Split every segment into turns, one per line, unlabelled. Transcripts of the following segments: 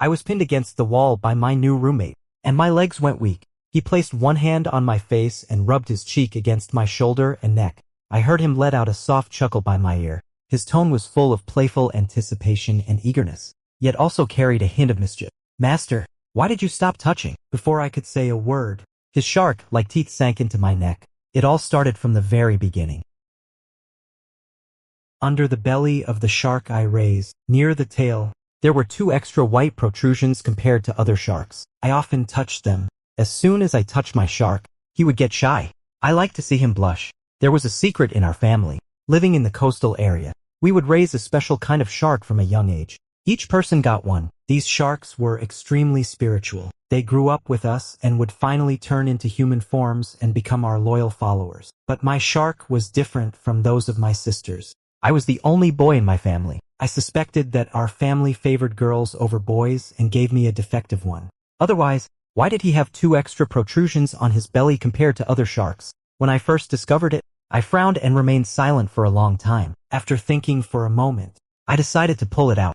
I was pinned against the wall by my new roommate, and my legs went weak. He placed one hand on my face and rubbed his cheek against my shoulder and neck. I heard him let out a soft chuckle by my ear. His tone was full of playful anticipation and eagerness, yet also carried a hint of mischief. "Master, why did you stop touching?" Before I could say a word, his shark-like teeth sank into my neck. It all started from the very beginning. Under the belly of the shark I raised, near the tail, there were 2 extra white protrusions compared to other sharks. I often touched them. As soon as I touched my shark, he would get shy. I liked to see him blush. There was a secret in our family. Living in the coastal area, we would raise a special kind of shark from a young age. Each person got one. These sharks were extremely spiritual. They grew up with us and would finally turn into human forms and become our loyal followers. But my shark was different from those of my sisters. I was the only boy in my family. I suspected that our family favored girls over boys and gave me a defective one. Otherwise, why did he have 2 extra protrusions on his belly compared to other sharks? When I first discovered it, I frowned and remained silent for a long time. After thinking for a moment, I decided to pull it out.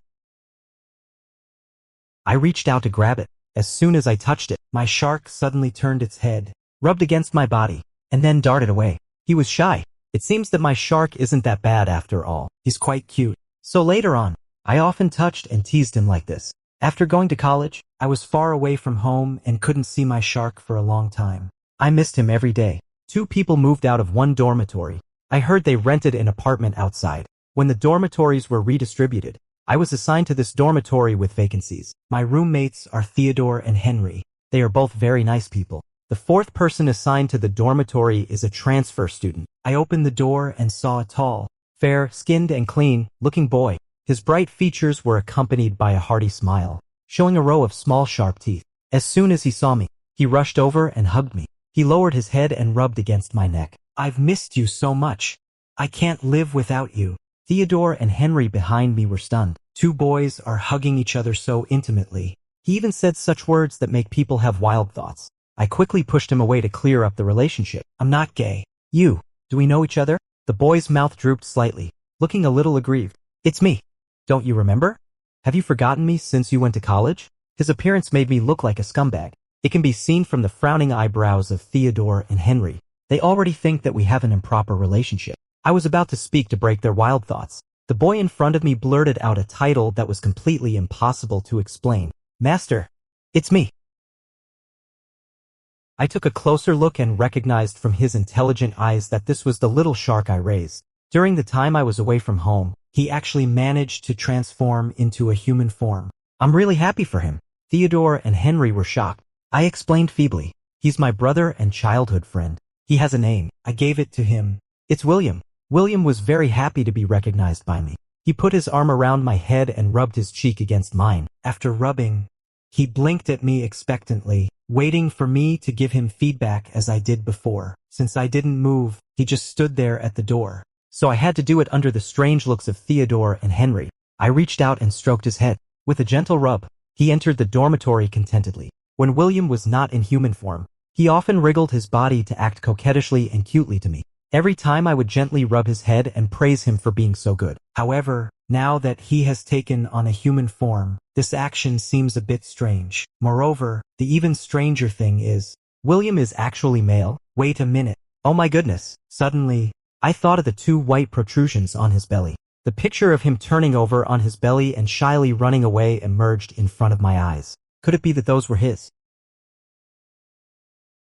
I reached out to grab it. As soon as I touched it, my shark suddenly turned its head, rubbed against my body, and then darted away. He was shy. It seems that my shark isn't that bad after all. He's quite cute. So later on, I often touched and teased him like this. After going to college, I was far away from home and couldn't see my shark for a long time. I missed him every day. 2 people moved out of one dormitory. I heard they rented an apartment outside. When the dormitories were redistributed, I was assigned to this dormitory with vacancies. My roommates are Theodore and Henry. They are both very nice people. The 4th person assigned to the dormitory is a transfer student. I opened the door and saw a tall, fair-skinned and clean-looking boy. His bright features were accompanied by a hearty smile, showing a row of small sharp teeth. As soon as he saw me, he rushed over and hugged me. He lowered his head and rubbed against my neck. "I've missed you so much. I can't live without you." Theodore and Henry behind me were stunned. 2 boys are hugging each other so intimately. He even said such words that make people have wild thoughts. I quickly pushed him away to clear up the relationship. "I'm not gay." Do we know each other?" The boy's mouth drooped slightly, looking a little aggrieved. "It's me. Don't you remember? Have you forgotten me since you went to college?" His appearance made me look like a scumbag. It can be seen from the frowning eyebrows of Theodore and Henry. They already think that we have an improper relationship. I was about to speak to break their wild thoughts. The boy in front of me blurted out a title that was completely impossible to explain. "Master, it's me." I took a closer look and recognized from his intelligent eyes that this was the little shark I raised. During the time I was away from home, he actually managed to transform into a human form. I'm really happy for him. Theodore and Henry were shocked. I explained feebly. "He's my brother and childhood friend. He has a name. I gave it to him. It's William." William was very happy to be recognized by me. He put his arm around my head and rubbed his cheek against mine. After rubbing, he blinked at me expectantly, waiting for me to give him feedback as I did before. Since I didn't move, he just stood there at the door. So I had to do it under the strange looks of Theodore and Henry. I reached out and stroked his head. With a gentle rub, he entered the dormitory contentedly. When William was not in human form, he often wriggled his body to act coquettishly and cutely to me. Every time I would gently rub his head and praise him for being so good. However, now that he has taken on a human form, this action seems a bit strange. Moreover, the even stranger thing is, William is actually male. Wait a minute. Oh my goodness. Suddenly, I thought of the 2 white protrusions on his belly. The picture of him turning over on his belly and shyly running away emerged in front of my eyes. Could it be that those were his?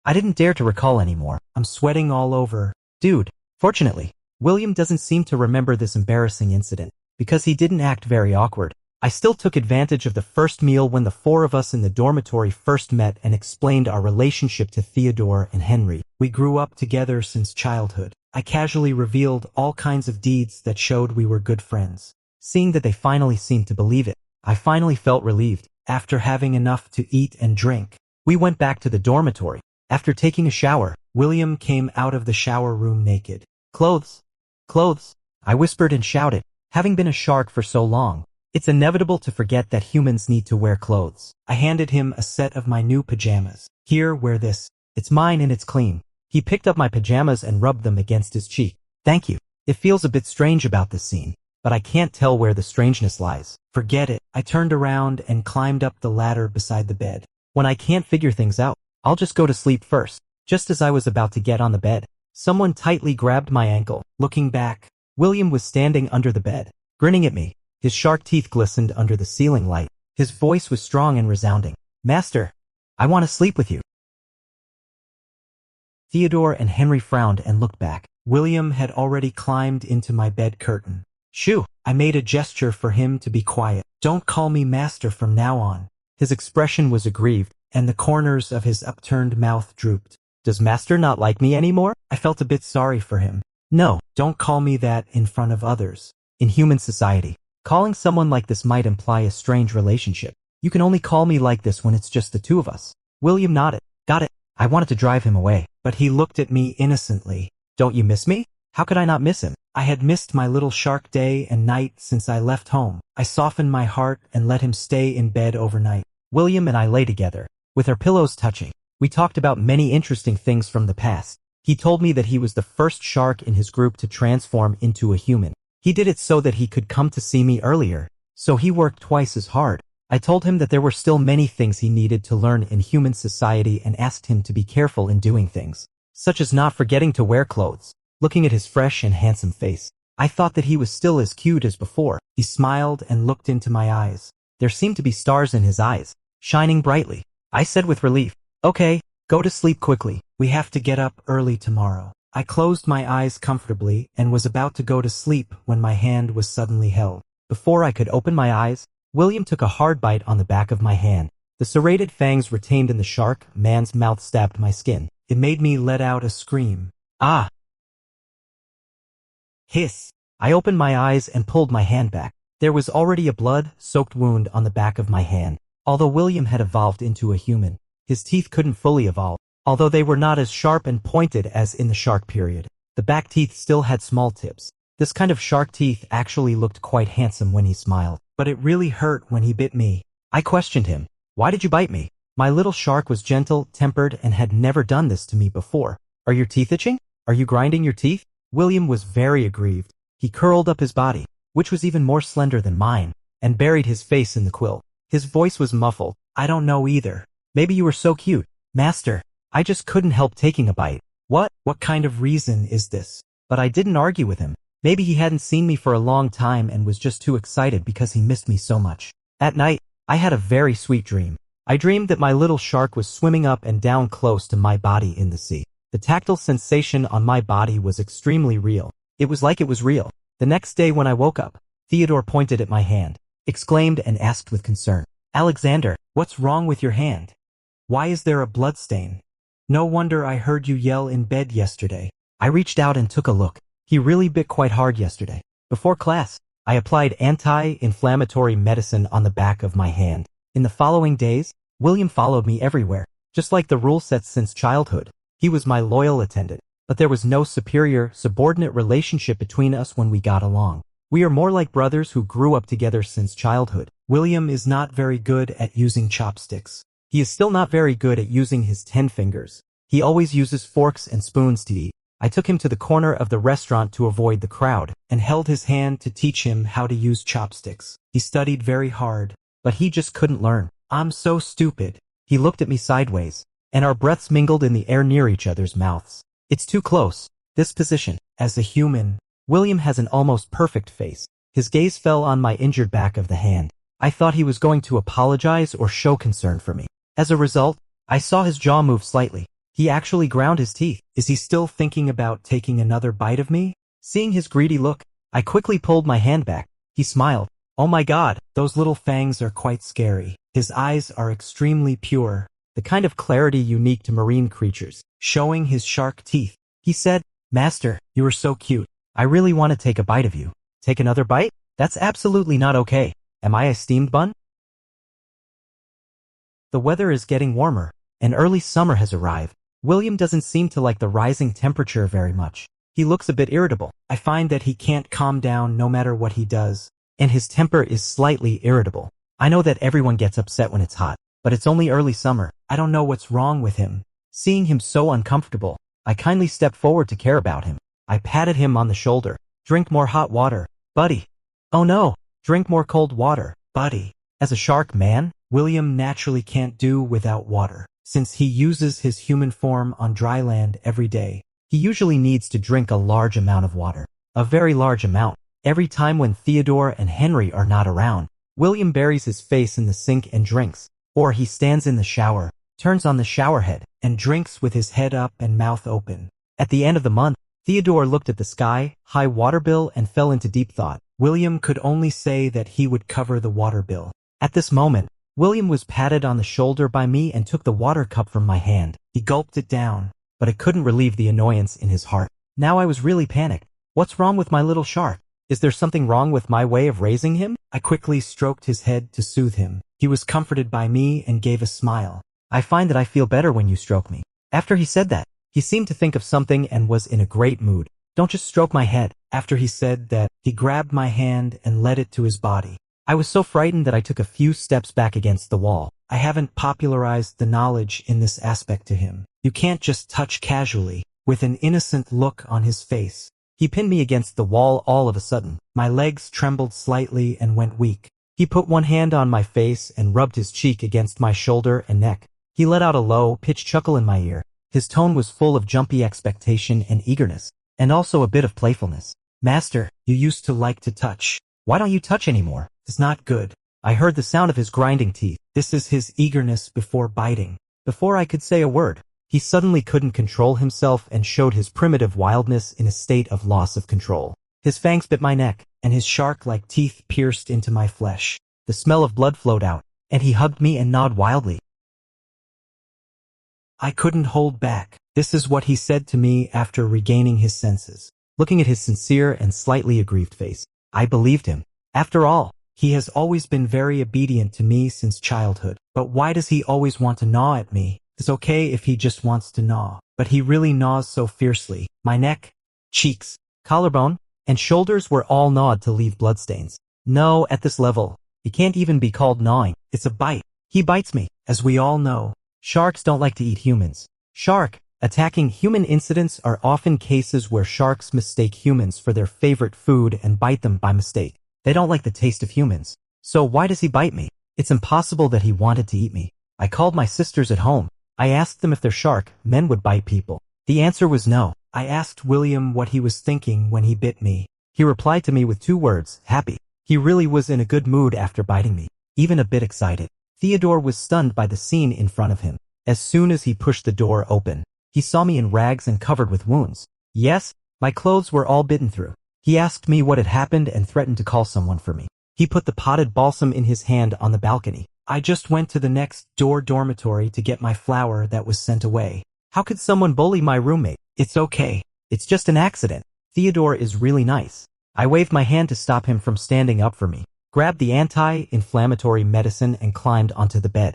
I didn't dare to recall anymore. I'm sweating all over. Dude. Fortunately, William doesn't seem to remember this embarrassing incident, because he didn't act very awkward. I still took advantage of the first meal when the 4 of us in the dormitory first met and explained our relationship to Theodore and Henry. We grew up together since childhood. I casually revealed all kinds of deeds that showed we were good friends. Seeing that they finally seemed to believe it, I finally felt relieved. After having enough to eat and drink, we went back to the dormitory. After taking a shower, William came out of the shower room naked. "Clothes! Clothes!" I whispered and shouted. Having been a shark for so long, it's inevitable to forget that humans need to wear clothes. I handed him a set of my new pajamas. "Here, wear this. It's mine and it's clean." He picked up my pajamas and rubbed them against his cheek. "Thank you." It feels a bit strange about this scene. but I can't tell where the strangeness lies. Forget it. I turned around and climbed up the ladder beside the bed. When I can't figure things out, I'll just go to sleep first. Just as I was about to get on the bed, someone tightly grabbed my ankle. Looking back, William was standing under the bed, grinning at me. His shark teeth glistened under the ceiling light. His voice was strong and resounding. "Master, I want to sleep with you." Theodore and Henry frowned and looked back. William had already climbed into my bed curtain. "Shoo!" I made a gesture for him to be quiet. "Don't call me master from now on." His expression was aggrieved, and the corners of his upturned mouth drooped. "Does master not like me anymore?" I felt a bit sorry for him. "No, don't call me that in front of others. In human society, calling someone like this might imply a strange relationship. You can only call me like this when it's just the two of us." William nodded. "Got it." I wanted to drive him away, but he looked at me innocently. "Don't you miss me?" How could I not miss him? I had missed my little shark day and night since I left home. I softened my heart and let him stay in bed overnight. William and I lay together, with our pillows touching. We talked about many interesting things from the past. He told me that he was the first shark in his group to transform into a human. He did it so that he could come to see me earlier, so he worked twice as hard. I told him that there were still many things he needed to learn in human society and asked him to be careful in doing things, such as not forgetting to wear clothes. Looking at his fresh and handsome face, I thought that he was still as cute as before. He smiled and looked into my eyes. There seemed to be stars in his eyes, shining brightly. I said with relief, "Okay, go to sleep quickly. We have to get up early tomorrow." I closed my eyes comfortably and was about to go to sleep when my hand was suddenly held. Before I could open my eyes, William took a hard bite on the back of my hand. The serrated fangs retained in the shark man's mouth stabbed my skin. It made me let out a scream. "Ah!" Hiss. I opened my eyes and pulled my hand back. There was already a blood-soaked wound on the back of my hand. Although William had evolved into a human, his teeth couldn't fully evolve, although they were not as sharp and pointed as in the shark period. The back teeth still had small tips. This kind of shark teeth actually looked quite handsome when he smiled, but it really hurt when he bit me. I questioned him. "Why did you bite me?" My little shark was gentle, tempered, and had never done this to me before. "Are your teeth itching? Are you grinding your teeth?" William was very aggrieved. He curled up his body, which was even more slender than mine, and buried his face in the quilt. His voice was muffled. "I don't know either. Maybe you were so cute, master. I just couldn't help taking a bite." What kind of reason is this? But I didn't argue with him. Maybe he hadn't seen me for a long time and was just too excited because he missed me so much. At night, I had a very sweet dream. I dreamed that my little shark was swimming up and down close to my body in the sea. The tactile sensation on my body was extremely real. It was like it was real. The next day when I woke up, Theodore pointed at my hand, exclaimed and asked with concern, "Alexander, what's wrong with your hand? Why is there a blood stain? No wonder I heard you yell in bed yesterday." I reached out and took a look. He really bit quite hard yesterday. Before class, I applied anti-inflammatory medicine on the back of my hand. In the following days, William followed me everywhere, just like the rule sets since childhood. He was my loyal attendant, but there was no superior-subordinate relationship between us when we got along. We are more like brothers who grew up together since childhood. William is not very good at using chopsticks. He is still not very good at using his 10 fingers. He always uses forks and spoons to eat. I took him to the corner of the restaurant to avoid the crowd, and held his hand to teach him how to use chopsticks. He studied very hard, but he just couldn't learn. "I'm so stupid." He looked at me sideways, and our breaths mingled in the air near each other's mouths. "It's too close. This position, as a human." William has an almost perfect face. His gaze fell on my injured back of the hand. I thought he was going to apologize or show concern for me. As a result, I saw his jaw move slightly. He actually ground his teeth. Is he still thinking about taking another bite of me? Seeing his greedy look, I quickly pulled my hand back. He smiled. "Oh my God, those little fangs are quite scary." His eyes are extremely pure, the kind of clarity unique to marine creatures, showing his shark teeth. He said, "Master, you are so cute. I really want to take a bite of you." "Take another bite? That's absolutely not okay. Am I a steamed bun?" The weather is getting warmer, and early summer has arrived. William doesn't seem to like the rising temperature very much. He looks a bit irritable. I find that he can't calm down no matter what he does, and his temper is slightly irritable. I know that everyone gets upset when it's hot, but it's only early summer. I don't know what's wrong with him. Seeing him so uncomfortable, I kindly stepped forward to care about him. I patted him on the shoulder. "Drink more hot water, buddy. Oh no, drink more cold water, buddy. As a shark man, William naturally can't do without water. Since he uses his human form on dry land every day, he usually needs to drink a large amount of water. A very large amount. Every time when Theodore and Henry are not around, William buries his face in the sink and drinks. Or he stands in the shower, turns on the shower head, and drinks with his head up and mouth open. At the end of the month, Theodore looked at the sky, high water bill, and fell into deep thought. William could only say that he would cover the water bill. At this moment, William was patted on the shoulder by me and took the water cup from my hand. He gulped it down, but it couldn't relieve the annoyance in his heart. Now I was really panicked. What's wrong with my little shark? Is there something wrong with my way of raising him? I quickly stroked his head to soothe him. He was comforted by me and gave a smile. I find that I feel better when you stroke me. After he said that, he seemed to think of something and was in a great mood. Don't just stroke my head. After he said that, he grabbed my hand and led it to his body. I was so frightened that I took a few steps back against the wall. I haven't popularized the knowledge in this aspect to him. You can't just touch casually, with an innocent look on his face. He pinned me against the wall all of a sudden. My legs trembled slightly and went weak. He put one hand on my face and rubbed his cheek against my shoulder and neck. He let out a low-pitched chuckle in my ear. His tone was full of jumpy expectation and eagerness, and also a bit of playfulness. Master, you used to like to touch. Why don't you touch anymore? It's not good. I heard the sound of his grinding teeth. This is his eagerness before biting. Before I could say a word, he suddenly couldn't control himself and showed his primitive wildness in a state of loss of control. His fangs bit my neck, and his shark-like teeth pierced into my flesh. The smell of blood flowed out, and he hugged me and gnawed wildly. I couldn't hold back. This is what he said to me after regaining his senses. Looking at his sincere and slightly aggrieved face, I believed him. After all, he has always been very obedient to me since childhood. But why does he always want to gnaw at me? It's okay if he just wants to gnaw, but he really gnaws so fiercely. My neck, cheeks, collarbone, and shoulders were all gnawed to leave bloodstains. No, at this level, it can't even be called gnawing. It's a bite. He bites me. As we all know, sharks don't like to eat humans. Shark attacking human incidents are often cases where sharks mistake humans for their favorite food and bite them by mistake. They don't like the taste of humans. So why does he bite me? It's impossible that he wanted to eat me. I called my sisters at home. I asked them if their shark men would bite people. The answer was no. I asked William what he was thinking when he bit me. He replied to me with 2 words, happy. He really was in a good mood after biting me, even a bit excited. Theodore was stunned by the scene in front of him. As soon as he pushed the door open, he saw me in rags and covered with wounds. Yes, my clothes were all bitten through. He asked me what had happened and threatened to call someone for me. He put the potted balsam in his hand on the balcony. I just went to the next door dormitory to get my flower that was sent away. How could someone bully my roommate? It's okay. It's just an accident. Theodore is really nice. I waved my hand to stop him from standing up for me, grabbed the anti-inflammatory medicine and climbed onto the bed.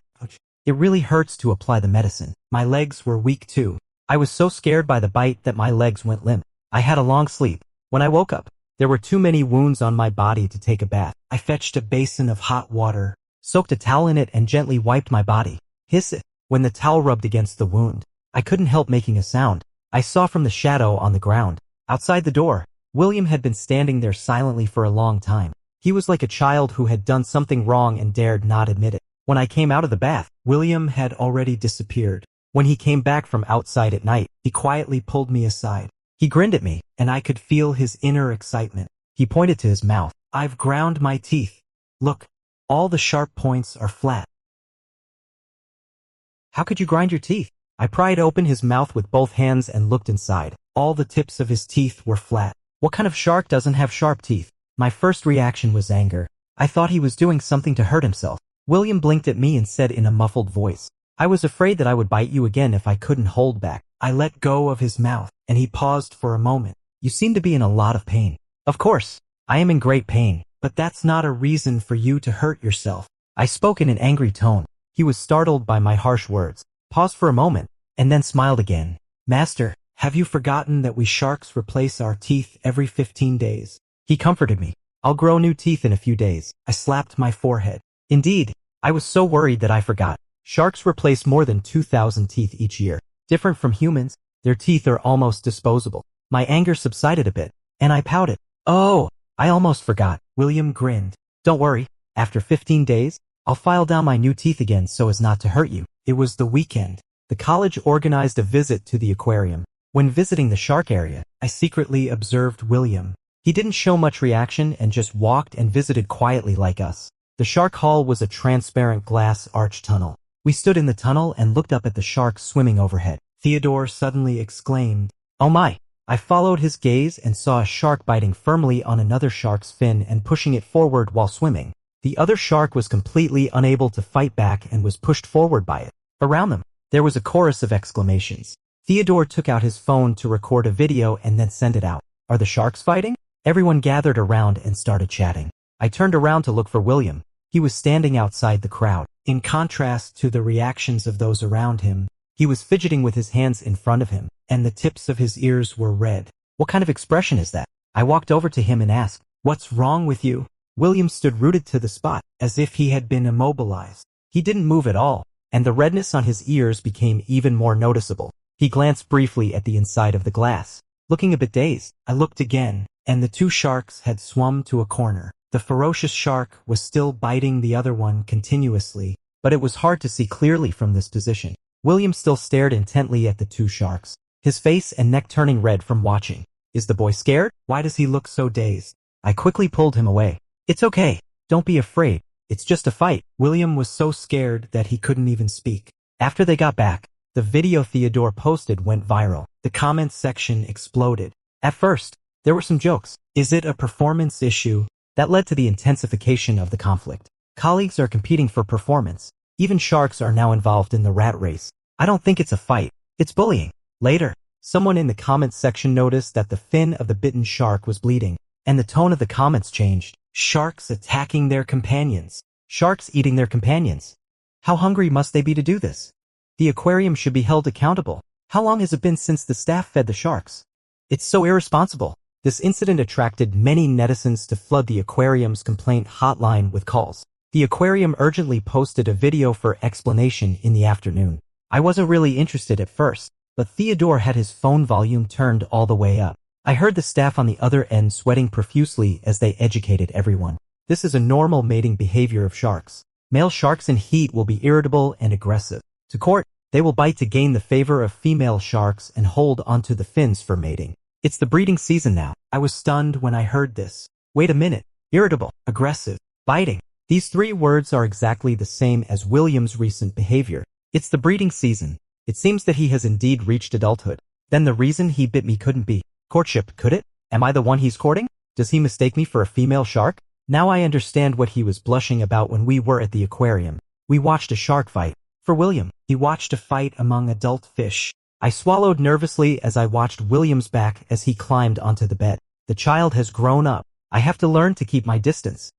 It really hurts to apply the medicine. My legs were weak too. I was so scared by the bite that my legs went limp. I had a long sleep. When I woke up, there were too many wounds on my body to take a bath. I fetched a basin of hot water, soaked a towel in it and gently wiped my body. Hiss! When the towel rubbed against the wound, I couldn't help making a sound. I saw from the shadow on the ground, outside the door, William had been standing there silently for a long time. He was like a child who had done something wrong and dared not admit it. When I came out of the bath, William had already disappeared. When he came back from outside at night, he quietly pulled me aside. He grinned at me, and I could feel his inner excitement. He pointed to his mouth. I've ground my teeth. Look, all the sharp points are flat. How could you grind your teeth? I pried open his mouth with both hands and looked inside. All the tips of his teeth were flat. What kind of shark doesn't have sharp teeth? My first reaction was anger. I thought he was doing something to hurt himself. William blinked at me and said in a muffled voice, I was afraid that I would bite you again if I couldn't hold back. I let go of his mouth, and he paused for a moment. You seem to be in a lot of pain. Of course, I am in great pain, but that's not a reason for you to hurt yourself. I spoke in an angry tone. He was startled by my harsh words, paused for a moment, and then smiled again. Master, have you forgotten that we sharks replace our teeth every 15 days? He comforted me. I'll grow new teeth in a few days. I slapped my forehead. Indeed, I was so worried that I forgot. Sharks replace more than 2,000 teeth each year. Different from humans, their teeth are almost disposable. My anger subsided a bit, and I pouted. Oh, I almost forgot. William grinned. Don't worry. After 15 days, I'll file down my new teeth again so as not to hurt you. It was the weekend. The college organized a visit to the aquarium. When visiting the shark area, I secretly observed William. He didn't show much reaction and just walked and visited quietly like us. The shark hall was a transparent glass arch tunnel. We stood in the tunnel and looked up at the sharks swimming overhead. Theodore suddenly exclaimed, "Oh my!" I followed his gaze and saw a shark biting firmly on another shark's fin and pushing it forward while swimming. The other shark was completely unable to fight back and was pushed forward by it. Around them, there was a chorus of exclamations. Theodore took out his phone to record a video and then send it out. Are the sharks fighting? Everyone gathered around and started chatting. I turned around to look for William. He was standing outside the crowd. In contrast to the reactions of those around him, he was fidgeting with his hands in front of him, and the tips of his ears were red. What kind of expression is that? I walked over to him and asked, "What's wrong with you?" William stood rooted to the spot, as if he had been immobilized. He didn't move at all, and the redness on his ears became even more noticeable. He glanced briefly at the inside of the glass. Looking a bit dazed, I looked again, and the two sharks had swum to a corner. The ferocious shark was still biting the other one continuously, but it was hard to see clearly from this position. William still stared intently at the two sharks, his face and neck turning red from watching. Is the boy scared? Why does he look so dazed? I quickly pulled him away. It's okay. Don't be afraid. It's just a fight. William was so scared that he couldn't even speak. After they got back, the video Theodore posted went viral. The comments section exploded. At first, there were some jokes. Is it a performance issue? That led to the intensification of the conflict. Colleagues are competing for performance. Even sharks are now involved in the rat race. I don't think it's a fight. It's bullying. Later, someone in the comments section noticed that the fin of the bitten shark was bleeding, and the tone of the comments changed. Sharks attacking their companions. Sharks eating their companions. How hungry must they be to do this? The aquarium should be held accountable. How long has it been since the staff fed the sharks? It's so irresponsible. This incident attracted many netizens to flood the aquarium's complaint hotline with calls. The aquarium urgently posted a video for explanation in the afternoon. I wasn't really interested at first, but Theodore had his phone volume turned all the way up. I heard the staff on the other end sweating profusely as they educated everyone. This is a normal mating behavior of sharks. Male sharks in heat will be irritable and aggressive. To court, they will bite to gain the favor of female sharks and hold onto the fins for mating. It's the breeding season now. I was stunned when I heard this. Wait a minute. Irritable, aggressive, biting. These three words are exactly the same as William's recent behavior. It's the breeding season. It seems that he has indeed reached adulthood. Then the reason he bit me couldn't be courtship, could it? Am I the one he's courting? Does he mistake me for a female shark? Now I understand what he was blushing about when we were at the aquarium. We watched a shark fight. For William, he watched a fight among adult fish. I swallowed nervously as I watched William's back as he climbed onto the bed. The child has grown up. I have to learn to keep my distance.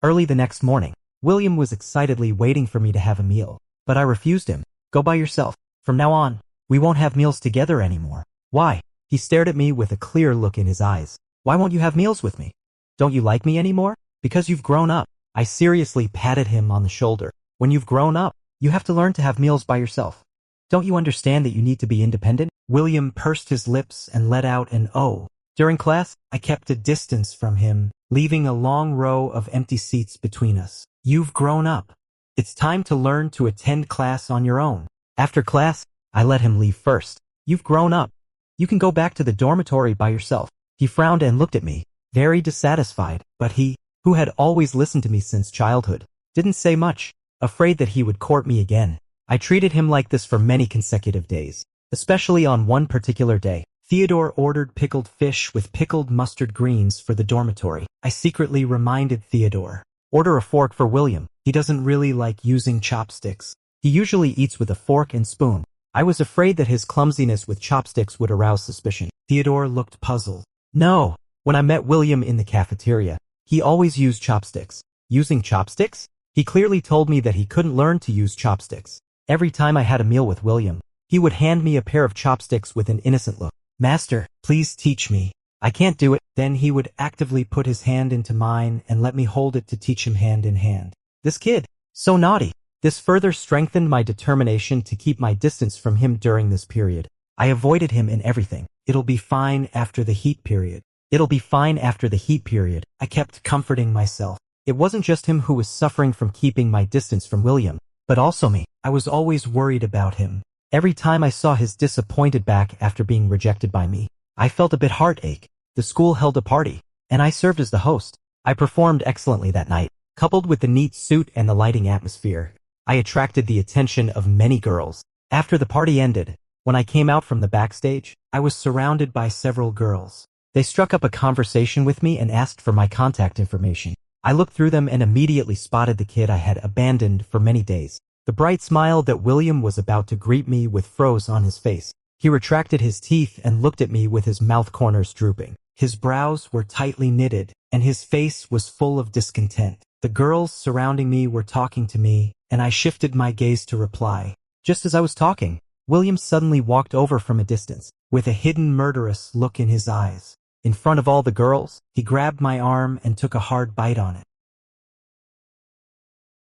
Early the next morning, William was excitedly waiting for me to have a meal, but I refused him. Go by yourself. From now on, we won't have meals together anymore. Why? He stared at me with a clear look in his eyes. Why won't you have meals with me? Don't you like me anymore? Because you've grown up. I seriously patted him on the shoulder. When you've grown up, you have to learn to have meals by yourself. Don't you understand that you need to be independent? William pursed his lips and let out an "oh." During class, I kept a distance from him, leaving a long row of empty seats between us. You've grown up. It's time to learn to attend class on your own. After class, I let him leave first. You've grown up. You can go back to the dormitory by yourself. He frowned and looked at me, very dissatisfied, but he, who had always listened to me since childhood, didn't say much, afraid that he would court me again. I treated him like this for many consecutive days, especially on one particular day. Theodore ordered pickled fish with pickled mustard greens for the dormitory. I secretly reminded Theodore, order a fork for William. He doesn't really like using chopsticks. He usually eats with a fork and spoon. I was afraid that his clumsiness with chopsticks would arouse suspicion. Theodore looked puzzled. No, when I met William in the cafeteria, he always used chopsticks. Using chopsticks? He clearly told me that he couldn't learn to use chopsticks. Every time I had a meal with William, he would hand me a pair of chopsticks with an innocent look. Master, please teach me. I can't do it. Then he would actively put his hand into mine and let me hold it to teach him hand in hand. This kid, so naughty. This further strengthened my determination to keep my distance from him during this period. I avoided him in everything. It'll be fine after the heat period. It'll be fine after the heat period. I kept comforting myself. It wasn't just him who was suffering from keeping my distance from William, but also me. I was always worried about him. Every time I saw his disappointed back after being rejected by me, I felt a bit heartache. The school held a party, and I served as the host. I performed excellently that night. Coupled with the neat suit and the lighting atmosphere, I attracted the attention of many girls. After the party ended, when I came out from the backstage, I was surrounded by several girls. They struck up a conversation with me and asked for my contact information. I looked through them and immediately spotted the kid I had abandoned for many days. The bright smile that William was about to greet me with froze on his face. He retracted his teeth and looked at me with his mouth corners drooping. His brows were tightly knitted, and his face was full of discontent. The girls surrounding me were talking to me, and I shifted my gaze to reply. Just as I was talking, William suddenly walked over from a distance, with a hidden murderous look in his eyes. In front of all the girls, he grabbed my arm and took a hard bite on it.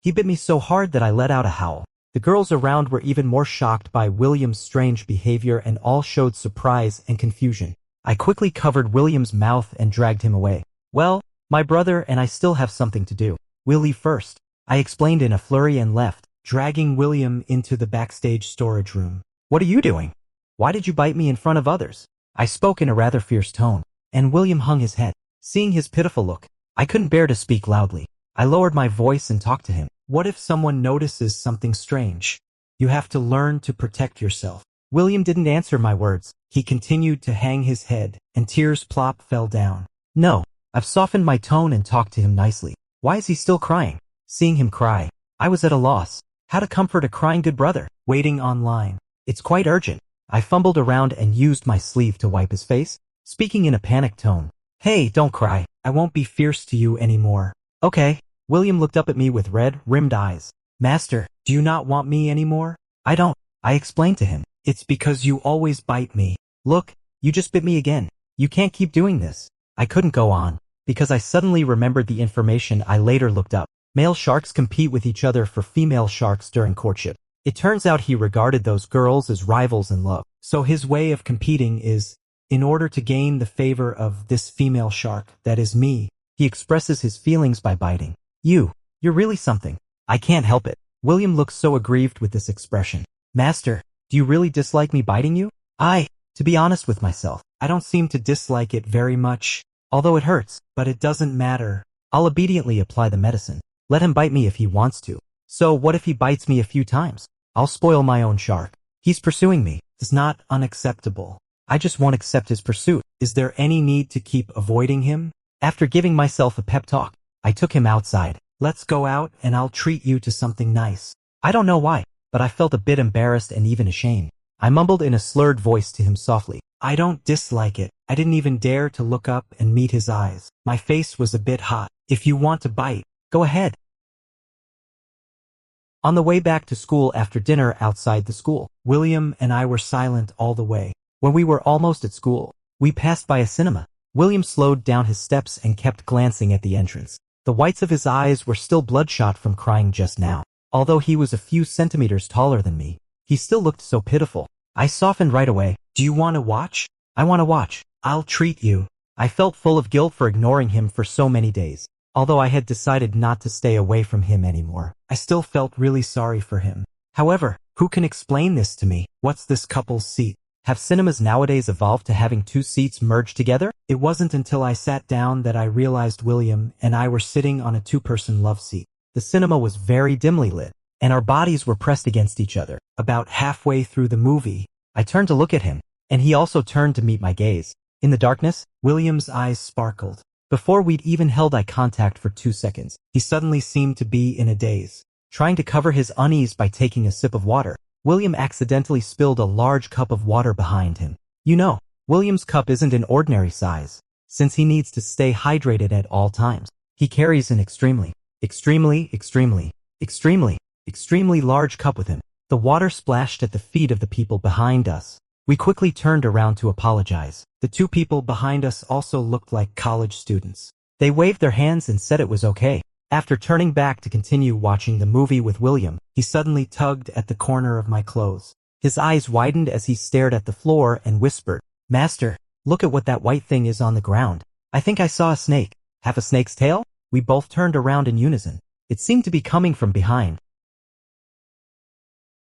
He bit me so hard that I let out a howl. The girls around were even more shocked by William's strange behavior and all showed surprise and confusion. I quickly covered William's mouth and dragged him away. Well, my brother and I still have something to do. We'll leave first, I explained in a flurry and left, dragging William into the backstage storage room. What are you doing? Why did you bite me in front of others? I spoke in a rather fierce tone, and William hung his head. Seeing his pitiful look, I couldn't bear to speak loudly. I lowered my voice and talked to him. What if someone notices something strange? You have to learn to protect yourself. William didn't answer my words. He continued to hang his head, and tears plop fell down. No, I've softened my tone and talked to him nicely. Why is he still crying? Seeing him cry, I was at a loss. How to comfort a crying good brother? Waiting online. It's quite urgent. I fumbled around and used my sleeve to wipe his face, speaking in a panicked tone. Hey, don't cry. I won't be fierce to you anymore. Okay. William looked up at me with red-rimmed eyes. Master, do you not want me anymore? I don't. I explained to him. It's because you always bite me. Look, you just bit me again. You can't keep doing this. I couldn't go on, because I suddenly remembered the information I later looked up. Male sharks compete with each other for female sharks during courtship. It turns out he regarded those girls as rivals in love. So his way of competing is, in order to gain the favor of this female shark, that is me, he expresses his feelings by biting. You're really something. I can't help it. William looked so aggrieved with this expression. Master, do you really dislike me biting you? To be honest with myself, I don't seem to dislike it very much. Although it hurts, but it doesn't matter. I'll obediently apply the medicine. Let him bite me if he wants to. So what if he bites me a few times? I'll spoil my own shark. He's pursuing me. It's not unacceptable. I just won't accept his pursuit. Is there any need to keep avoiding him? After giving myself a pep talk, I took him outside. Let's go out and I'll treat you to something nice. I don't know why, but I felt a bit embarrassed and even ashamed. I mumbled in a slurred voice to him softly. I don't dislike it. I didn't even dare to look up and meet his eyes. My face was a bit hot. If you want to bite, go ahead. On the way back to school after dinner outside the school, William and I were silent all the way. When we were almost at school, we passed by a cinema. William slowed down his steps and kept glancing at the entrance. The whites of his eyes were still bloodshot from crying just now. Although he was a few centimeters taller than me, he still looked so pitiful. I softened right away. Do you want to watch? I want to watch. I'll treat you. I felt full of guilt for ignoring him for so many days. Although I had decided not to stay away from him anymore, I still felt really sorry for him. However, who can explain this to me? What's this couple's seat? Have cinemas nowadays evolved to having two seats merged together? It wasn't until I sat down that I realized William and I were sitting on a two-person love seat. The cinema was very dimly lit, and our bodies were pressed against each other. About halfway through the movie, I turned to look at him, and he also turned to meet my gaze. In the darkness, William's eyes sparkled. Before we'd even held eye contact for 2 seconds, he suddenly seemed to be in a daze. Trying to cover his unease by taking a sip of water, William accidentally spilled a large cup of water behind him. You know, William's cup isn't an ordinary size. Since he needs to stay hydrated at all times, he carries an extremely large cup with him. The water splashed at the feet of the people behind us. We quickly turned around to apologize. The two people behind us also looked like college students. They waved their hands and said it was okay. After turning back to continue watching the movie with William, he suddenly tugged at the corner of my clothes. His eyes widened as he stared at the floor and whispered, Master, look at what that white thing is on the ground. I think I saw a snake. Half a snake's tail? We both turned around in unison. It seemed to be coming from behind.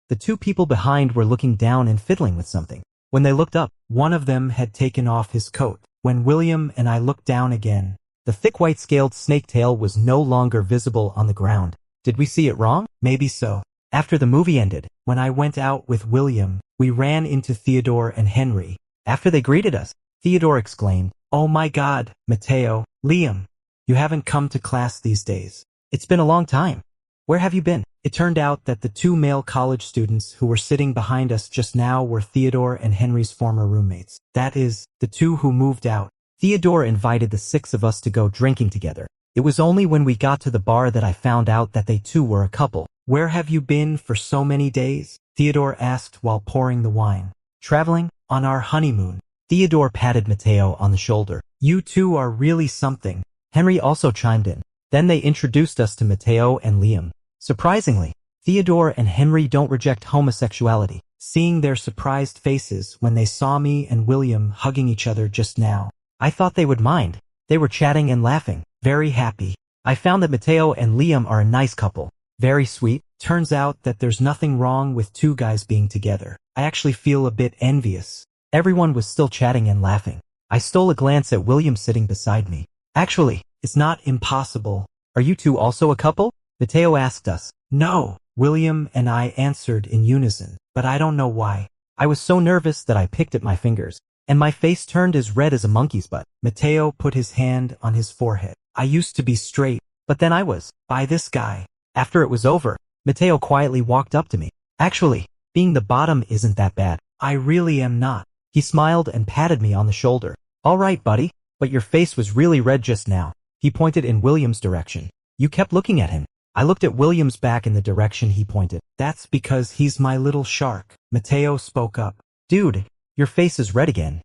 The two people behind were looking down and fiddling with something. When they looked up, one of them had taken off his coat. When William and I looked down again, the thick white-scaled snake tail was no longer visible on the ground. Did we see it wrong? Maybe so. After the movie ended, when I went out with William, we ran into Theodore and Henry. After they greeted us, Theodore exclaimed, "Oh my God, Mateo, Liam, you haven't come to class these days. It's been a long time. Where have you been?" It turned out that the two male college students who were sitting behind us just now were Theodore and Henry's former roommates. That is, the two who moved out. Theodore invited the six of us to go drinking together. It was only when we got to the bar that I found out that they too were a couple. "Where have you been for so many days?" Theodore asked while pouring the wine. "Traveling? On our honeymoon." Theodore patted Mateo on the shoulder. "You two are really something." Henry also chimed in. Then they introduced us to Mateo and Liam. Surprisingly, Theodore and Henry don't reject homosexuality. Seeing their surprised faces when they saw me and William hugging each other just now, I thought they would mind. They were chatting and laughing, very happy. I found that Mateo and Liam are a nice couple. Very sweet. Turns out that there's nothing wrong with two guys being together. I actually feel a bit envious. Everyone was still chatting and laughing. I stole a glance at William sitting beside me. "Actually, it's not impossible. Are you two also a couple?" Mateo asked us. "No," William and I answered in unison, but I don't know why. I was so nervous that I picked at my fingers, and my face turned as red as a monkey's butt. Mateo put his hand on his forehead. "I used to be straight, but then I was, by this guy." After it was over, Mateo quietly walked up to me. "Actually, being the bottom isn't that bad. I really am not." He smiled and patted me on the shoulder. "All right, buddy, but your face was really red just now." He pointed in William's direction. "You kept looking at him." I looked at William's back in the direction he pointed. "That's because he's my little shark." Mateo spoke up. "Dude, your face is red again."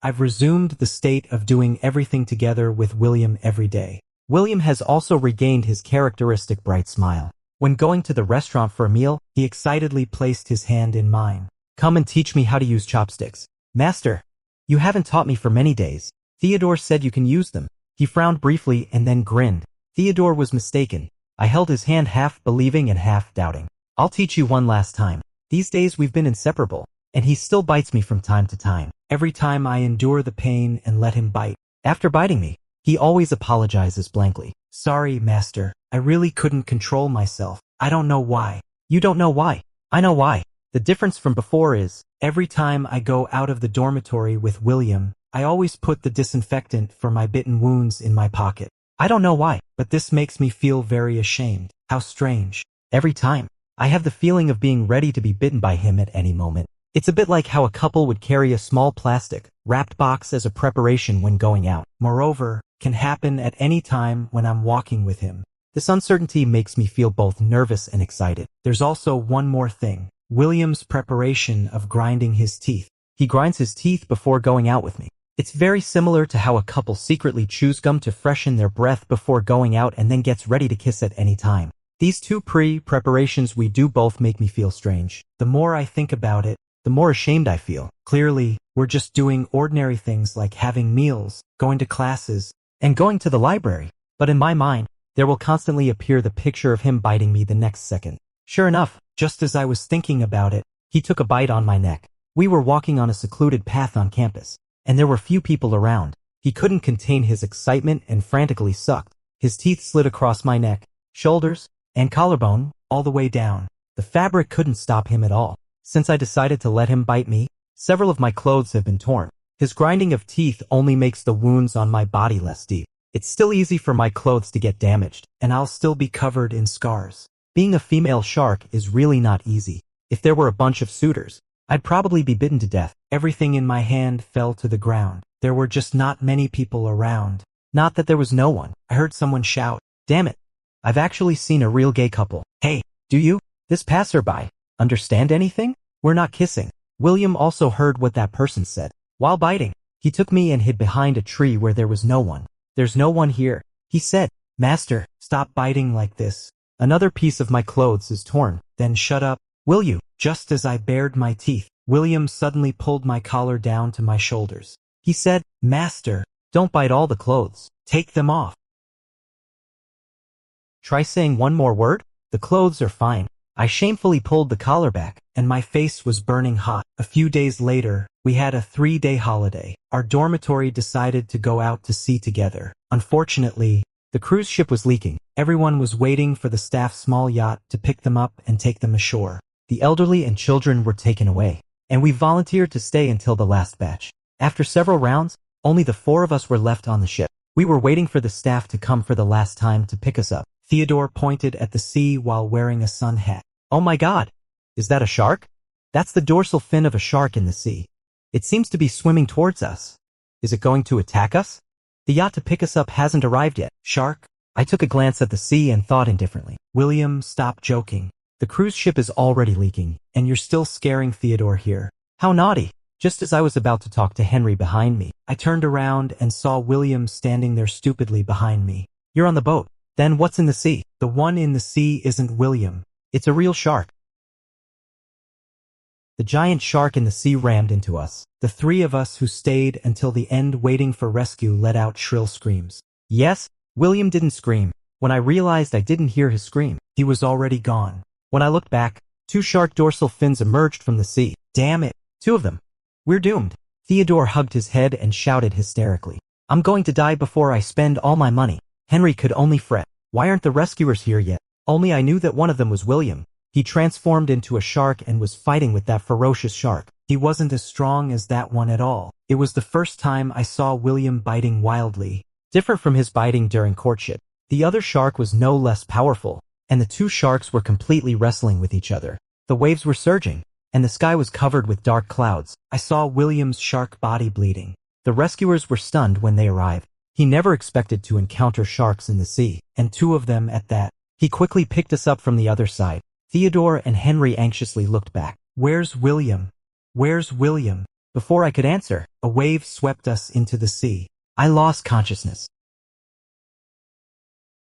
I've resumed the state of doing everything together with William every day. William has also regained his characteristic bright smile. When going to the restaurant for a meal, he excitedly placed his hand in mine. "Come and teach me how to use chopsticks." "Master, you haven't taught me for many days." Theodore said you can use them. He frowned briefly and then grinned. Theodore was mistaken. I held his hand half believing and half doubting. "I'll teach you one last time. These days we've been inseparable, and he still bites me from time to time. Every time I endure the pain and let him bite. After biting me, he always apologizes blankly. "Sorry, master. I really couldn't control myself. I don't know why." "You don't know why. I know why. The difference from before is, every time I go out of the dormitory with William, I always put the disinfectant for my bitten wounds in my pocket. I don't know why, but this makes me feel very ashamed. How strange. Every time, I have the feeling of being ready to be bitten by him at any moment. It's a bit like how a couple would carry a small plastic, wrapped box as a preparation when going out. Moreover, can happen at any time when I'm walking with him. This uncertainty makes me feel both nervous and excited. There's also one more thing. William's preparation of grinding his teeth. He grinds his teeth before going out with me. It's very similar to how a couple secretly chews gum to freshen their breath before going out and then gets ready to kiss at any time. These two preparations we do both make me feel strange. The more I think about it, the more ashamed I feel. Clearly, we're just doing ordinary things like having meals, going to classes, and going to the library. But in my mind, there will constantly appear the picture of him biting me the next second. Sure enough, just as I was thinking about it, he took a bite on my neck. We were walking on a secluded path on campus, and there were few people around. He couldn't contain his excitement and frantically sucked. His teeth slid across my neck, shoulders, and collarbone, all the way down. The fabric couldn't stop him at all. Since I decided to let him bite me, several of my clothes have been torn. His grinding of teeth only makes the wounds on my body less deep. It's still easy for my clothes to get damaged, and I'll still be covered in scars. Being a female shark is really not easy. If there were a bunch of suitors, I'd probably be bitten to death. Everything in my hand fell to the ground. There were just not many people around. Not that there was no one. I heard someone shout, "Damn it. I've actually seen a real gay couple." "Hey, do you? This passerby. Understand anything? We're not kissing." William also heard what that person said. While biting, he took me and hid behind a tree where there was no one. "There's no one here," he said. "Master, stop biting like this. Another piece of my clothes is torn." "Then shut up, will you?" Just as I bared my teeth, William suddenly pulled my collar down to my shoulders. He said, "Master, don't bite all the clothes. Take them off." Try saying one more word? The clothes are fine. I shamefully pulled the collar back, and my face was burning hot. A few days later, we had a 3-day holiday. Our dormitory decided to go out to sea together. Unfortunately, the cruise ship was leaking. Everyone was waiting for the staff's small yacht to pick them up and take them ashore. The elderly and children were taken away, and we volunteered to stay until the last batch. After several rounds, only the 4 of us were left on the ship. We were waiting for the staff to come for the last time to pick us up. Theodore pointed at the sea while wearing a sun hat. "Oh my God! Is that a shark?" "That's the dorsal fin of a shark in the sea. It seems to be swimming towards us. Is it going to attack us?" "The yacht to pick us up hasn't arrived yet." "Shark?" I took a glance at the sea and thought indifferently. "William, stop joking. The cruise ship is already leaking, and you're still scaring Theodore here. How naughty." Just as I was about to talk to Henry behind me, I turned around and saw William standing there stupidly behind me. "You're on the boat. Then what's in the sea?" "The one in the sea isn't William. It's a real shark." The giant shark in the sea rammed into us. The 3 of us who stayed until the end waiting for rescue let out shrill screams. Yes, William didn't scream. When I realized I didn't hear his scream, he was already gone. When I looked back, 2 shark dorsal fins emerged from the sea. Damn it, 2 of them. We're doomed. Theodore hugged his head and shouted hysterically. "I'm going to die before I spend all my money." Henry could only fret. Why aren't the rescuers here yet? Only I knew that one of them was William. He transformed into a shark and was fighting with that ferocious shark. He wasn't as strong as that one at all. It was the first time I saw William biting wildly, different from his biting during courtship. The other shark was no less powerful, and the 2 sharks were completely wrestling with each other. The waves were surging, and the sky was covered with dark clouds. I saw William's shark body bleeding. The rescuers were stunned when they arrived. He never expected to encounter sharks in the sea, and 2 of them at that. He quickly picked us up from the other side. Theodore and Henry anxiously looked back. "Where's William? Where's William?" Before I could answer, a wave swept us into the sea. I lost consciousness.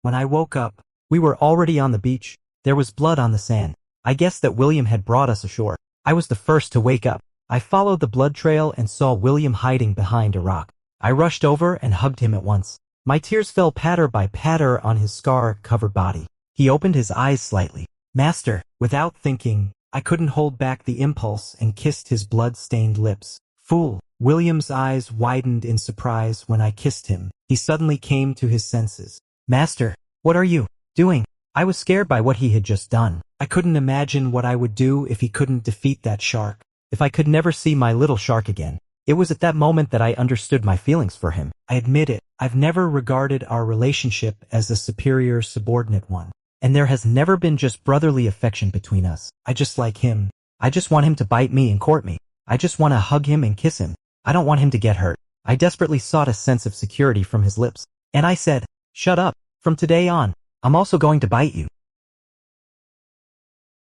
When I woke up, we were already on the beach. There was blood on the sand. I guessed that William had brought us ashore. I was the first to wake up. I followed the blood trail and saw William hiding behind a rock. I rushed over and hugged him at once. My tears fell patter by patter on his scar-covered body. He opened his eyes slightly. "Master," without thinking, I couldn't hold back the impulse and kissed his blood-stained lips. "Fool." William's eyes widened in surprise when I kissed him. He suddenly came to his senses. "Master, what are you doing?" I was scared by what he had just done. I couldn't imagine what I would do if he couldn't defeat that shark. If I could never see my little shark again. It was at that moment that I understood my feelings for him. I admit it, I've never regarded our relationship as a superior subordinate one. And there has never been just brotherly affection between us. I just like him. I just want him to bite me and court me. I just want to hug him and kiss him. I don't want him to get hurt. I desperately sought a sense of security from his lips. And I said, "Shut up. From today on, I'm also going to bite you."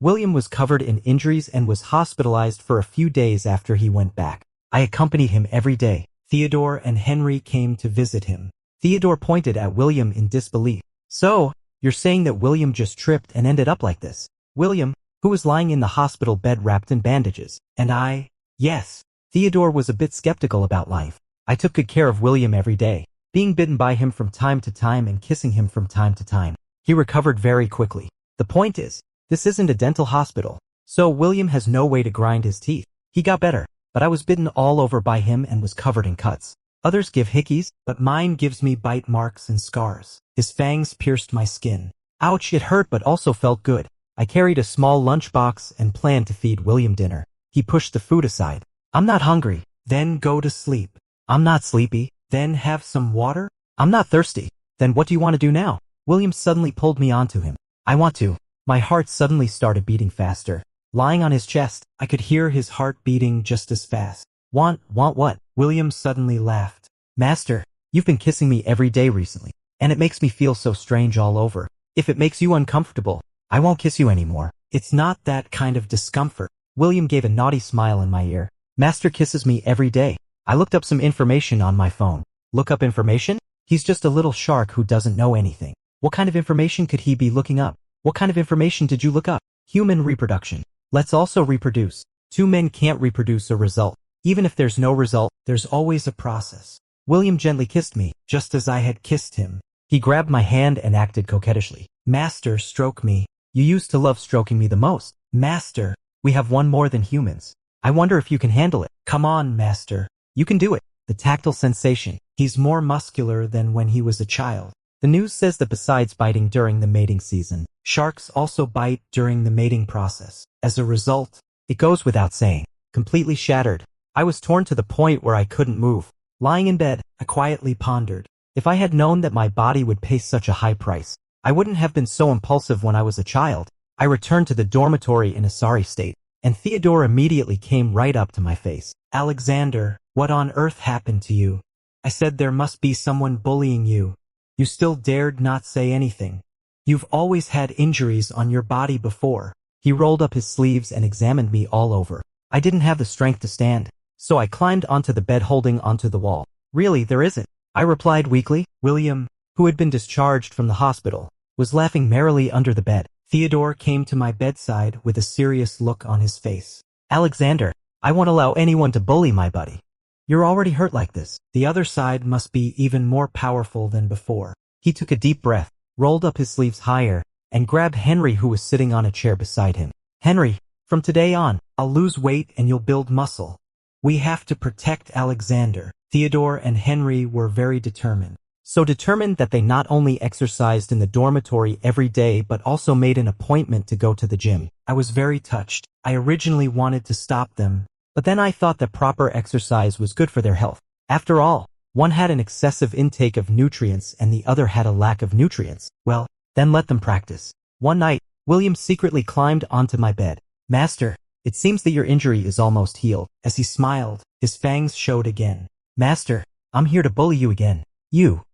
William was covered in injuries and was hospitalized for a few days after he went back. I accompanied him every day. Theodore and Henry came to visit him. Theodore pointed at William in disbelief. "So, you're saying that William just tripped and ended up like this?" William, who was lying in the hospital bed wrapped in bandages. And I, yes. Theodore was a bit skeptical about life. I took good care of William every day, being bitten by him from time to time and kissing him from time to time. He recovered very quickly. The point is, this isn't a dental hospital, so William has no way to grind his teeth. He got better, but I was bitten all over by him and was covered in cuts. Others give hickeys, but mine gives me bite marks and scars. His fangs pierced my skin. Ouch, it hurt but also felt good. I carried a small lunchbox and planned to feed William dinner. He pushed the food aside. "I'm not hungry." "Then go to sleep." "I'm not sleepy." "Then have some water." "I'm not thirsty." "Then what do you want to do now?" William suddenly pulled me onto him. "I want to." My heart suddenly started beating faster. Lying on his chest, I could hear his heart beating just as fast. Want what?" William suddenly laughed. "Master, you've been kissing me every day recently, and it makes me feel so strange all over. If it makes you uncomfortable, I won't kiss you anymore." "It's not that kind of discomfort." William gave a naughty smile in my ear. "Master kisses me every day." I looked up some information on my phone. Look up information? He's just a little shark who doesn't know anything. What kind of information could he be looking up? What kind of information did you look up? Human reproduction. Let's also reproduce. 2 men can't reproduce a result. Even if there's no result, there's always a process. William gently kissed me, just as I had kissed him. He grabbed my hand and acted coquettishly. Master, stroke me. You used to love stroking me the most. Master, we have one more than humans. I wonder if you can handle it. Come on, Master. You can do it. The tactile sensation. He's more muscular than when he was a child. The news says that besides biting during the mating season, sharks also bite during the mating process. As a result, it goes without saying, completely shattered. I was torn to the point where I couldn't move. Lying in bed, I quietly pondered. If I had known that my body would pay such a high price, I wouldn't have been so impulsive when I was a child. I returned to the dormitory in a sorry state, and Theodore immediately came right up to my face. Alexander, what on earth happened to you? I said there must be someone bullying you. You still dared not say anything. You've always had injuries on your body before. He rolled up his sleeves and examined me all over. I didn't have the strength to stand, so I climbed onto the bed holding onto the wall. Really, there isn't, I replied weakly. William, who had been discharged from the hospital, was laughing merrily under the bed. Theodore came to my bedside with a serious look on his face. Alexander, I won't allow anyone to bully my buddy. You're already hurt like this. The other side must be even more powerful than before. He took a deep breath, rolled up his sleeves higher, and grabbed Henry, who was sitting on a chair beside him. Henry, from today on, I'll lose weight and you'll build muscle. We have to protect Alexander. Theodore and Henry were very determined. So determined that they not only exercised in the dormitory every day but also made an appointment to go to the gym. I was very touched. I originally wanted to stop them, but then I thought that proper exercise was good for their health. After all, one had an excessive intake of nutrients and the other had a lack of nutrients. Well, then let them practice. One night, William secretly climbed onto my bed. Master, it seems that your injury is almost healed. As he smiled, his fangs showed again. Master, I'm here to bully you again. You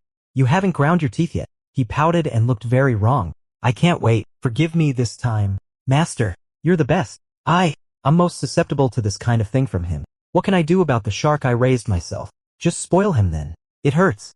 haven't ground your teeth yet. He pouted and looked very wrong. I can't wait. Forgive me this time. Master, you're the best. I'm most susceptible to this kind of thing from him. What can I do about the shark? I raised myself. Just spoil him then. It hurts.